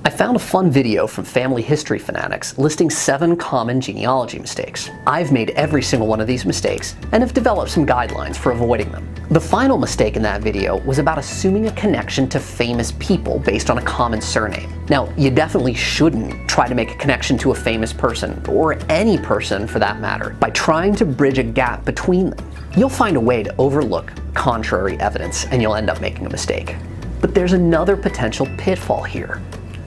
I found a fun video from family history fanatics listing 7 common genealogy mistakes. I've made every single one of these mistakes and have developed some guidelines for avoiding them. The final mistake in that video was about assuming a connection to famous people based on a common surname. Now, you definitely shouldn't try to make a connection to a famous person, or any person for that matter, by trying to bridge a gap between them. You'll find a way to overlook contrary evidence and you'll end up making a mistake. But there's another potential pitfall here.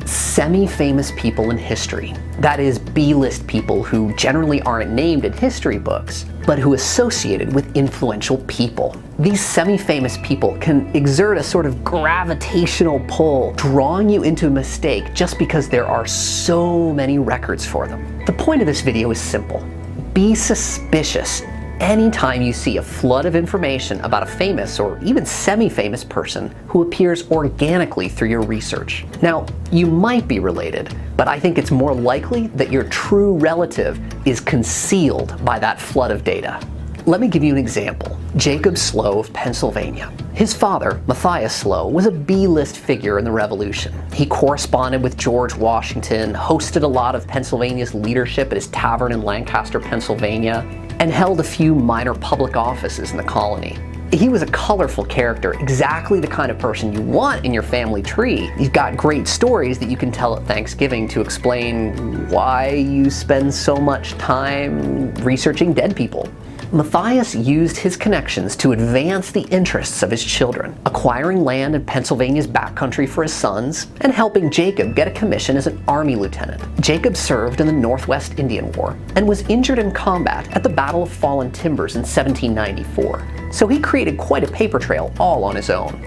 Semi-famous people in history. That is, B-list people who generally aren't named in history books, but who associated with influential people. These semi-famous people can exert a sort of gravitational pull, drawing you into a mistake just because there are so many records for them. The point of this video is simple. Be suspicious anytime you see a flood of information about a famous or even semi-famous person who appears organically through your research. Now, you might be related, but I think it's more likely that your true relative is concealed by that flood of data. Let me give you an example. Jacob Slough of Pennsylvania. His father, Matthias Slough, was a B-list figure in the Revolution. He corresponded with George Washington, hosted a lot of Pennsylvania's leadership at his tavern in Lancaster, Pennsylvania, and held a few minor public offices in the colony. He was a colorful character, exactly the kind of person you want in your family tree. He's got great stories that you can tell at Thanksgiving to explain why you spend so much time researching dead people. Matthias used his connections to advance the interests of his children, acquiring land in Pennsylvania's backcountry for his sons, and helping Jacob get a commission as an army lieutenant. Jacob served in the Northwest Indian War and was injured in combat at the Battle of Fallen Timbers in 1794. So he created quite a paper trail all on his own.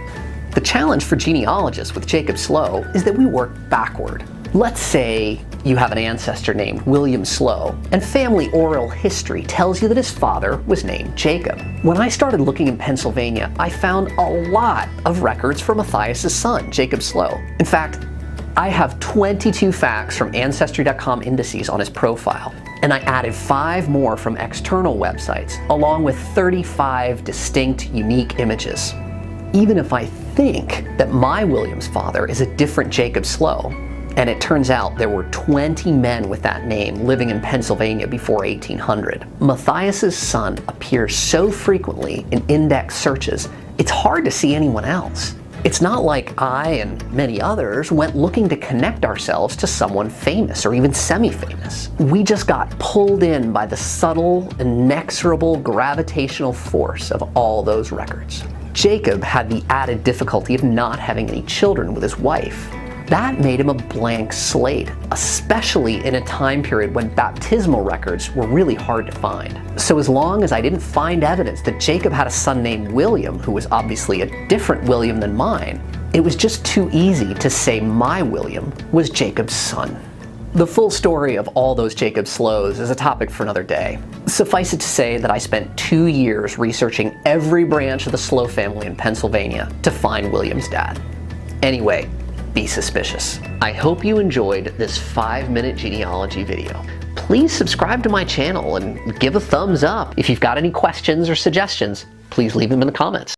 The challenge for genealogists with Jacob Slough is that we work backward. Let's say you have an ancestor named William Slough, and family oral history tells you that his father was named Jacob. When I started looking in Pennsylvania, I found a lot of records for Matthias' son, Jacob Slough. In fact, I have 22 facts from Ancestry.com indices on his profile, and I added 5 more from external websites, along with 35 distinct, unique images. Even if I think that my William's father is a different Jacob Slough, and it turns out there were 20 men with that name living in Pennsylvania before 1800. Matthias' son appears so frequently in index searches, it's hard to see anyone else. It's not like I and many others went looking to connect ourselves to someone famous or even semi-famous. We just got pulled in by the subtle, inexorable gravitational force of all those records. Jacob had the added difficulty of not having any children with his wife. That made him a blank slate, especially in a time period when baptismal records were really hard to find. So as long as I didn't find evidence that Jacob had a son named William, who was obviously a different William than mine, it was just too easy to say my William was Jacob's son. The full story of all those Jacob Sloughs is a topic for another day. Suffice it to say that I spent 2 years researching every branch of the Slough family in Pennsylvania to find William's dad. Anyway, be suspicious. I hope you enjoyed this 5-minute genealogy video. Please subscribe to my channel and give a thumbs up. If you've got any questions or suggestions, please leave them in the comments.